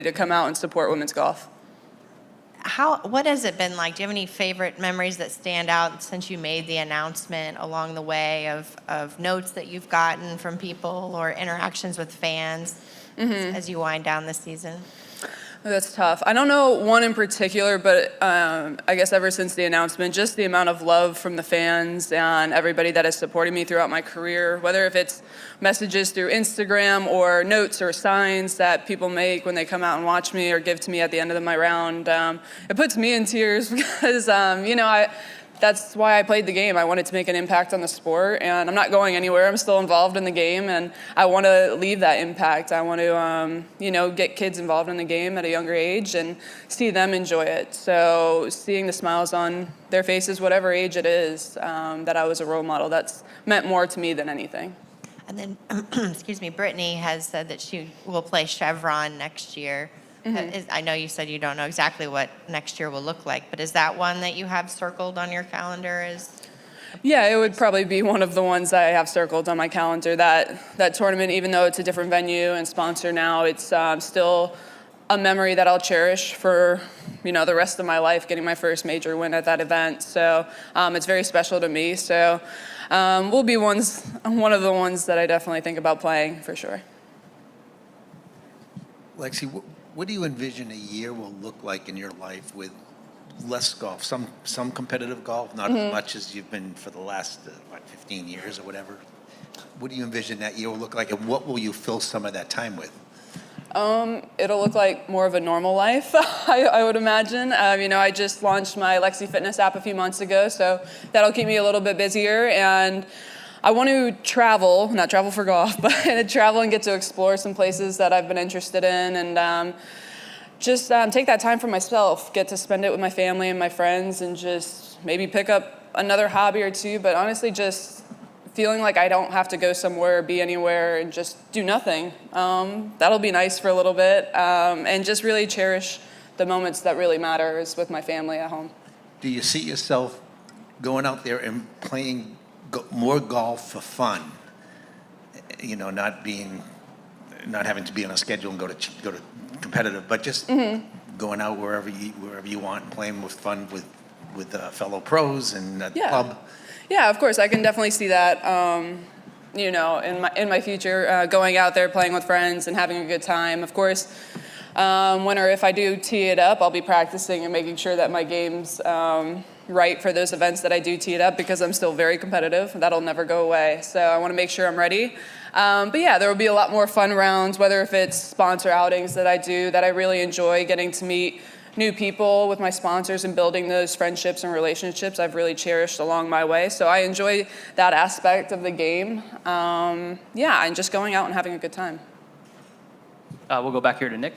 to come out and support women's golf. What has it been like? Do you have any favorite memories that stand out since you made the announcement along the way of notes that you've gotten from people or interactions with fans as you wind down the season? That's tough. I don't know one in particular, but I guess ever since the announcement, just the amount of love from the fans and everybody that has supported me throughout my career, whether if it's messages through Instagram or notes or signs that people make when they come out and watch me or give to me at the end of my round, it puts me in tears because, that's why I played the game. I wanted to make an impact on the sport, and I'm not going anywhere. I'm still involved in the game, and I want to leave that impact. I want to, get kids involved in the game at a younger age and see them enjoy it. So seeing the smiles on their faces, whatever age it is, that I was a role model, that's meant more to me than anything. And then, excuse me, Brittany has said that she will play Chevron next year. I know you said you don't know exactly what next year will look like, but is that one that you have circled on your calendar? Yeah, it would probably be one of the ones that I have circled on my calendar. That tournament, even though it's a different venue and sponsor now, it's still a memory that I'll cherish for the rest of my life, getting my first major win at that event. So it's very special to me. So will be one of the ones that I definitely think about playing for sure. Lexi, what do you envision a year will look like in your life with less golf, some competitive golf, not as much as you've been for the last 15 years or whatever? What do you envision that year will look like, and what will you fill some of that time with? It'll look like more of a normal life, I would imagine. I just launched my Lexi Fitness app a few months ago, so that'll keep me a little bit busier. And I want to travel, not travel for golf, but travel and get to explore some places that I've been interested in, and just take that time for myself, get to spend it with my family and my friends, and just maybe pick up another hobby or two, but honestly just feeling like I don't have to go somewhere, be anywhere, and just do nothing. That'll be nice for a little bit, and just really cherish the moments that really matters with my family at home. Do you see yourself going out there and playing more golf for fun, not having to be on a schedule and go to competitive, but just going out wherever you want and playing with fun with fellow pros and at the club? Yeah, of course, I can definitely see that. In my future, going out there, playing with friends, and having a good time. Of course, when or if I do tee it up, I'll be practicing and making sure that my game's right for those events that I do tee it up, because I'm still very competitive. That'll never go away. So I want to make sure I'm ready. But yeah, there will be a lot more fun rounds, whether if it's sponsor outings that I do that I really enjoy, getting to meet new people with my sponsors and building those friendships and relationships I've really cherished along my way. So I enjoy that aspect of the game. And just going out and having a good time. We'll go back here to Nick.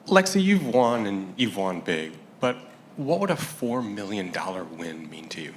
Lexi, you've won, and you've won big, but what would a $4 million win mean to you?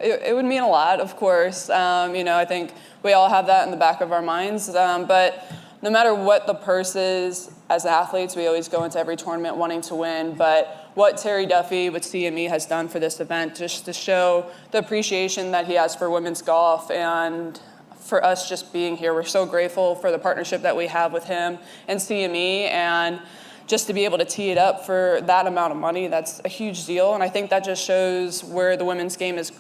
It would mean a lot, of course. I think we all have that in the back of our minds. But no matter what the purse is, as athletes, we always go into every tournament wanting to win. But what Terry Duffy with CME has done for this event, just to show the appreciation that he has for women's golf, and for us just being here. We're so grateful for the partnership that we have with him and CME, and just to be able to tee it up for that amount of money, that's a huge deal. And I think that just shows where the women's game is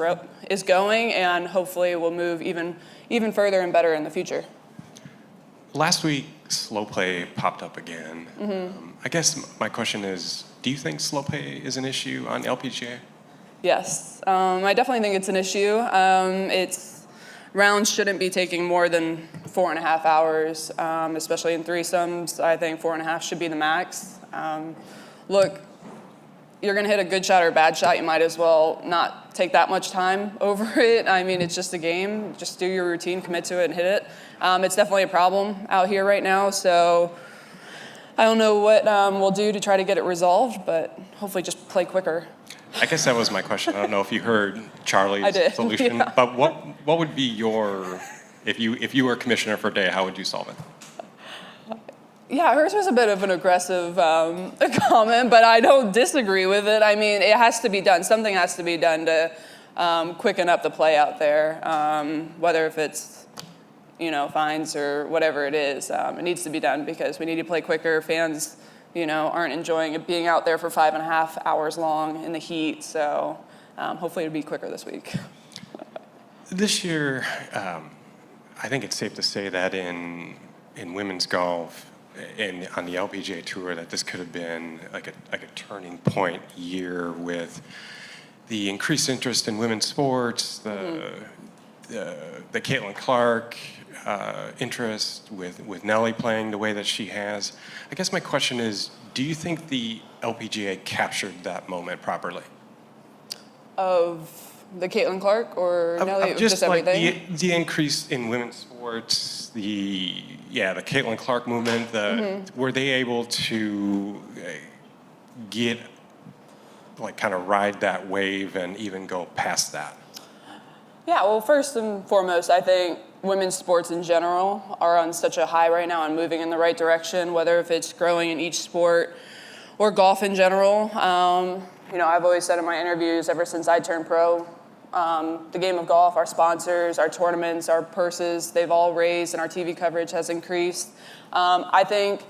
going, and hopefully will move even further and better in the future. Last week, slow play popped up again. I guess my question is, do you think slow play is an issue on LPGA? Yes, I definitely think it's an issue. Rounds shouldn't be taking more than 4.5 hours, especially in threesomes. I think 4.5 should be the max. Look, you're going to hit a good shot or a bad shot. You might as well not take that much time over it. I mean, it's just a game. Just do your routine, commit to it, and hit it. It's definitely a problem out here right now. So I don't know what we'll do to try to get it resolved, but hopefully just play quicker. I guess that was my question. I don't know if you heard Charlie's solution, yeah. But what would be your, if you were commissioner for a day, how would you solve it? Yeah, hers was a bit of an aggressive comment, but I don't disagree with it. I mean, it has to be done. Something has to be done to quicken up the play out there, whether if it's fines or whatever it is. It needs to be done because we need to play quicker. Fans, aren't enjoying it being out there for 5.5 hours long in the heat. So hopefully it'll be quicker this week. This year, I think it's safe to say that in women's golf, on the LPGA Tour, that this could have been like a turning point year with the increased interest in women's sports, the Caitlin Clark interest with Nelly playing the way that she has. I guess my question is, do you think the LPGA captured that moment properly? Of the Caitlin Clark or Nelly? Just like everything? the increase in women's sports, the Caitlin Clark movement, were they able to get, kind of ride that wave and even go past that? Yeah, well, first and foremost, I think women's sports in general are on such a high right now and moving in the right direction, whether if it's growing in each sport or golf in general. I've always said in my interviews, ever since I turned pro, the game of golf, our sponsors, our tournaments, our purses, they've all raised and our TV coverage has increased. I think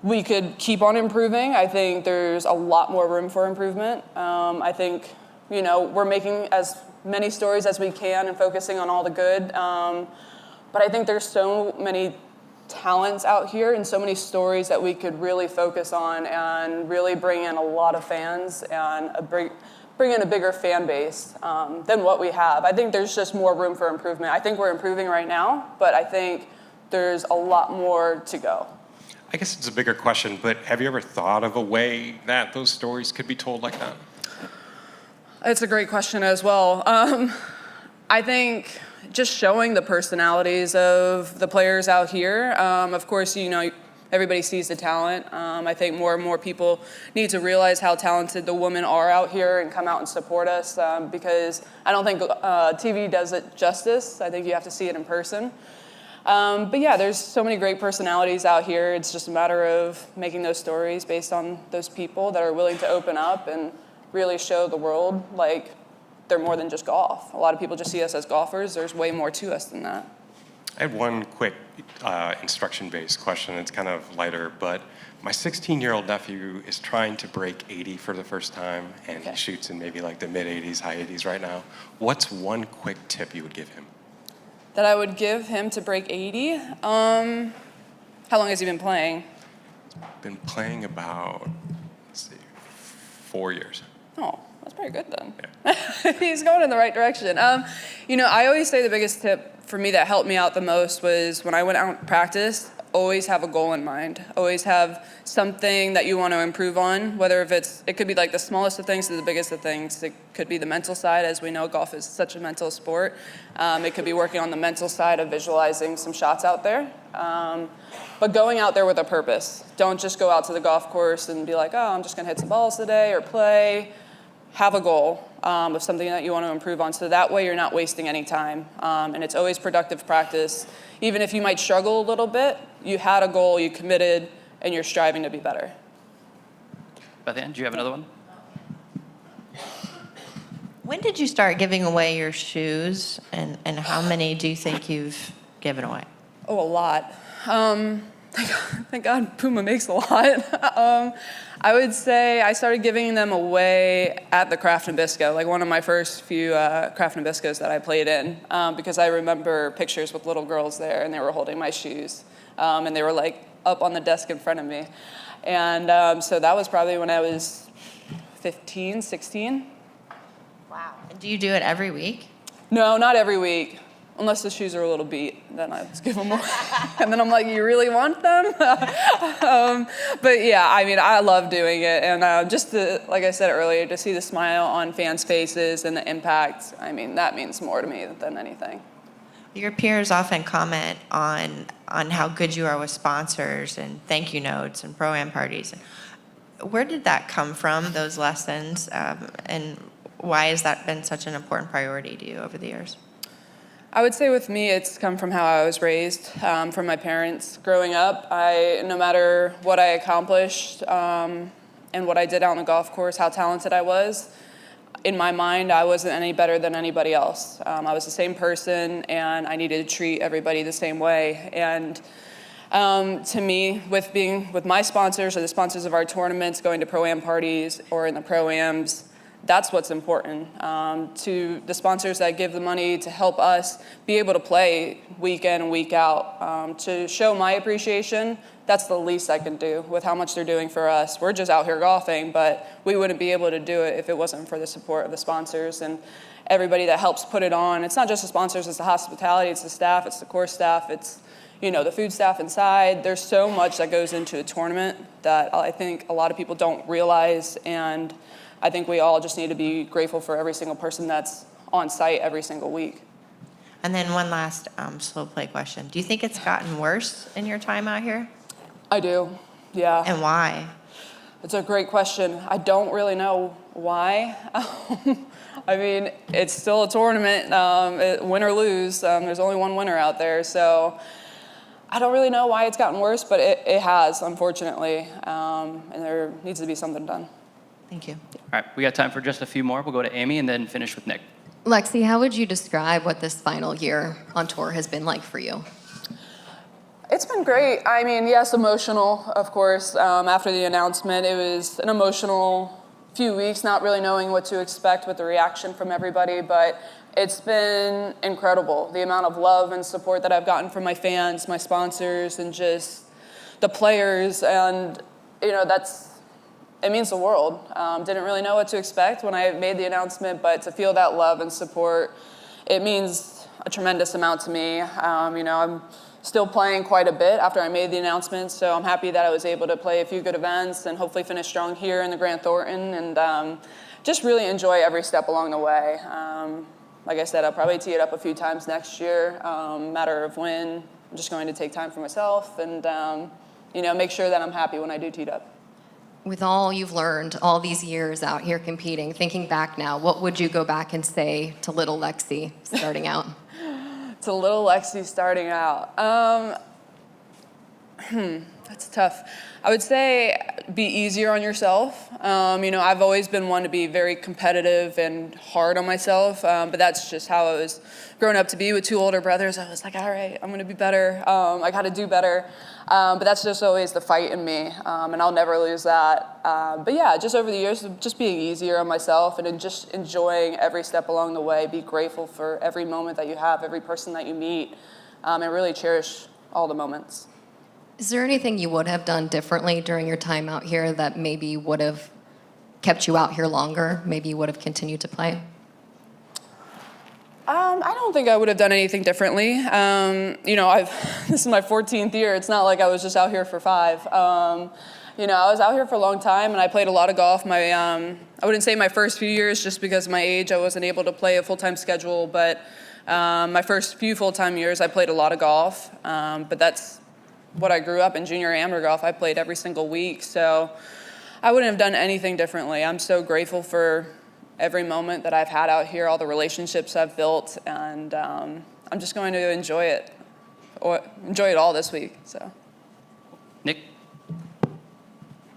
we could keep on improving. I think there's a lot more room for improvement. I think, we're making as many stories as we can and focusing on all the good. But I think there's so many talents out here and so many stories that we could really focus on and really bring in a lot of fans and bring in a bigger fan base than what we have. I think there's just more room for improvement. I think we're improving right now, but I think there's a lot more to go. I guess it's a bigger question, but have you ever thought of a way that those stories could be told like that? It's a great question as well. I think just showing the personalities of the players out here. Of course, everybody sees the talent. I think more and more people need to realize how talented the women are out here and come out and support us because I don't think TV does it justice. I think you have to see it in person. But yeah, there's so many great personalities out here. It's just a matter of making those stories based on those people that are willing to open up and really show the world like they're more than just golf. A lot of people just see us as golfers. There's way more to us than that. I have one quick instruction-based question. It's kind of lighter, but my 16-year-old nephew is trying to break 80 for the first time, and he shoots in maybe like the mid-80s, high 80s right now. What's one quick tip you would give him? That I would give him to break 80? How long has he been playing? Been playing about, 4 years. Oh, that's pretty good then. Yeah. He's going in the right direction. I always say the biggest tip for me that helped me out the most was when I went out and practiced, always have a goal in mind. Always have something that you want to improve on, whether if it could be like the smallest of things to the biggest of things. It could be the mental side, as we know golf is such a mental sport. It could be working on the mental side of visualizing some shots out there. But going out there with a purpose. Don't just go out to the golf course and be like, I'm just going to hit some balls today or play. Have a goal of something that you want to improve on, so that way you're not wasting any time. And it's always productive practice. Even if you might struggle a little bit, you had a goal, you committed, and you're striving to be better. Beth Ann, do you have another one? When did you start giving away your shoes, and how many do you think you've given away? Oh, a lot. Thank God Puma makes a lot. I would say I started giving them away at the Kraft Nabisco, like one of my first few Kraft Nabiscos that I played in, because I remember pictures with little girls there, and they were holding my shoes, and they were like up on the desk in front of me. And so that was probably when I was 15, 16. Wow. And do you do it every week? No, not every week. Unless the shoes are a little beat, then I just give them away. And then I'm like, you really want them? But yeah, I love doing it. And just to, like I said earlier, to see the smile on fans' faces and the impact, that means more to me than anything. Your peers often comment on how good you are with sponsors and thank you notes and pro-am parties. Where did that come from, those lessons? And why has that been such an important priority to you over the years? I would say with me, it's come from how I was raised, from my parents. Growing up, no matter what I accomplished and what I did out on the golf course, how talented I was, in my mind, I wasn't any better than anybody else. I was the same person, and I needed to treat everybody the same way. And to me, with my sponsors or the sponsors of our tournaments, going to Pro-Am parties or in the Pro-Ams, that's what's important. To the sponsors that give the money to help us be able to play week in and week out. To show my appreciation, that's the least I can do with how much they're doing for us. We're just out here golfing, but we wouldn't be able to do it if it wasn't for the support of the sponsors and everybody that helps put it on. It's not just the sponsors, it's the hospitality, it's the staff, it's the course staff, it's the food staff inside. There's so much that goes into a tournament that I think a lot of people don't realize, and I think we all just need to be grateful for every single person that's on site every single week. And then one last slow play question. Do you think it's gotten worse in your time out here? I do, yeah. And why? It's a great question. I don't really know why. I mean, it's still a tournament, win or lose. There's only one winner out there, so I don't really know why it's gotten worse, but it has, unfortunately, and there needs to be something done. Thank you. All right, we got time for just a few more. We'll go to Amy and then finish with Nick. Lexi, how would you describe what this final year on tour has been like for you? It's been great. I mean, yes, emotional, of course. After the announcement, it was an emotional few weeks, not really knowing what to expect with the reaction from everybody, but it's been incredible. The amount of love and support that I've gotten from my fans, my sponsors, and just the players, and it means the world. Didn't really know what to expect when I made the announcement, but to feel that love and support, it means a tremendous amount to me. I'm still playing quite a bit after I made the announcement, so I'm happy that I was able to play a few good events and hopefully finish strong here in the Grant Thornton, and just really enjoy every step along the way. Like I said, I'll probably tee it up a few times next year, matter of when. I'm just going to take time for myself and make sure that I'm happy when I do tee it up. With all you've learned all these years out here competing, thinking back now, what would you go back and say to little Lexi starting out? To little Lexi starting out. That's tough. I would say be easier on yourself. I've always been one to be very competitive and hard on myself, but that's just how I was growing up to be with two older brothers. I was like, all right, I'm gonna be better. I gotta do better. But that's just always the fight in me, and I'll never lose that. But yeah, just over the years, just being easier on myself and just enjoying every step along the way. Be grateful for every moment that you have, every person that you meet, and really cherish all the moments. Is there anything you would have done differently during your time out here that maybe would have kept you out here longer? Maybe you would have continued to play? I don't think I would have done anything differently. This is my 14th year. It's not like I was just out here for 5. I was out here for a long time, and I played a lot of golf. I wouldn't say my first few years, just because of my age, I wasn't able to play a full-time schedule, but my first few full-time years, I played a lot of golf. But that's what I grew up in, junior amateur golf. I played every single week, so I wouldn't have done anything differently. I'm so grateful for every moment that I've had out here, all the relationships I've built, and I'm just going to enjoy it all this week. So, Nick?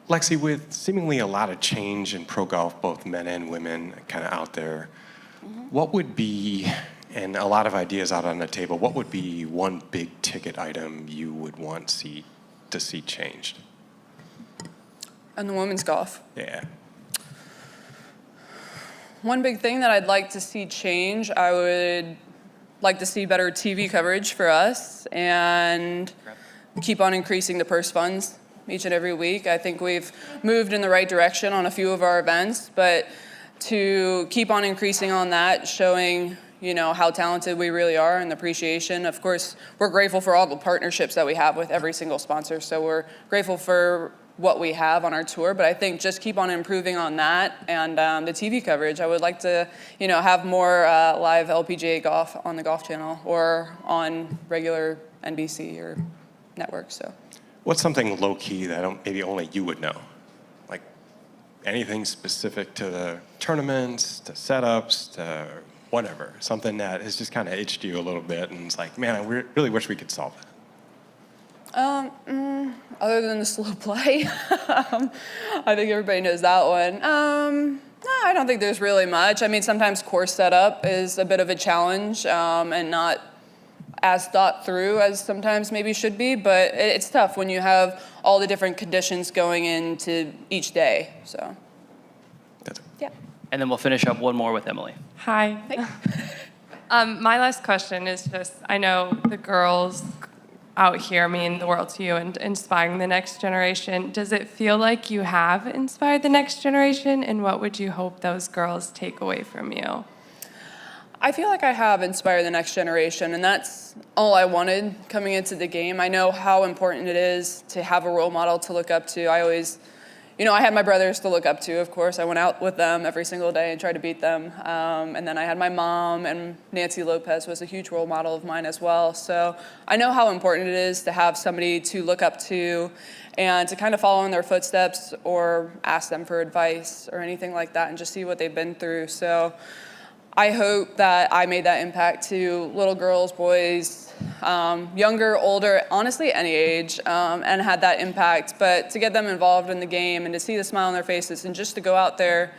Lexi, with seemingly a lot of change in pro golf, both men and women kind of out there, what would be, and a lot of ideas out on the table, what would be one big ticket item you would want to see changed? and the women's golf. Yeah. One big thing that I'd like to see change, I would like to see better TV coverage for us and keep on increasing the purse funds each and every week. I think we've moved in the right direction on a few of our events, but to keep on increasing on that, showing how talented we really are and the appreciation. Of course, we're grateful for all the partnerships that we have with every single sponsor, so we're grateful for what we have on our tour, but I think just keep on improving on that and the TV coverage. I would like to, have more live LPGA golf on the Golf Channel or on regular NBC or networks. So, what's something low key that maybe only you would know? Like anything specific to the tournaments, to setups, to whatever. Something that has just kind of itched you a little bit, and it's like, man, I really wish we could solve that. Other than the slow play, I think everybody knows that one. No, I don't think there's really much. I mean, sometimes course setup is a bit of a challenge and not as thought through as sometimes maybe should be, but it's tough when you have all the different conditions going into each day, so. That's it. Yeah. And then we'll finish up one more with Emily. Hi. My last question is just, I know the girls out here mean the world to you and inspiring the next generation. Does it feel like you have inspired the next generation, and what would you hope those girls take away from you? I feel like I have inspired the next generation, and that's all I wanted coming into the game. I know how important it is to have a role model to look up to. I always, I had my brothers to look up to, of course. I went out with them every single day and tried to beat them. And then I had my mom, and Nancy Lopez was a huge role model of mine as well. So I know how important it is to have somebody to look up to and to kind of follow in their footsteps or ask them for advice or anything like that and just see what they've been through. So I hope that I made that impact to little girls, boys, younger, older, honestly, any age, and had that impact. But to get them involved in the game and to see the smile on their faces and just to go out there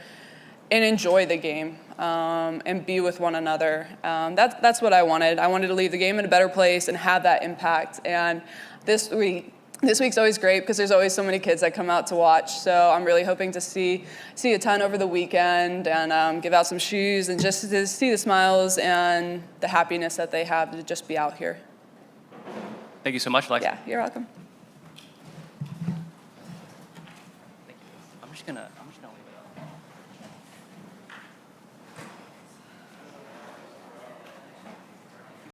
and enjoy the game and be with one another, that's what I wanted. I wanted to leave the game in a better place and have that impact. And this week's always great because there's always so many kids that come out to watch. So I'm really hoping to see a ton over the weekend and give out some shoes and just to see the smiles and the happiness that they have to just be out here. Thank you so much, Lexi. Yeah, you're welcome. I'm just gonna leave.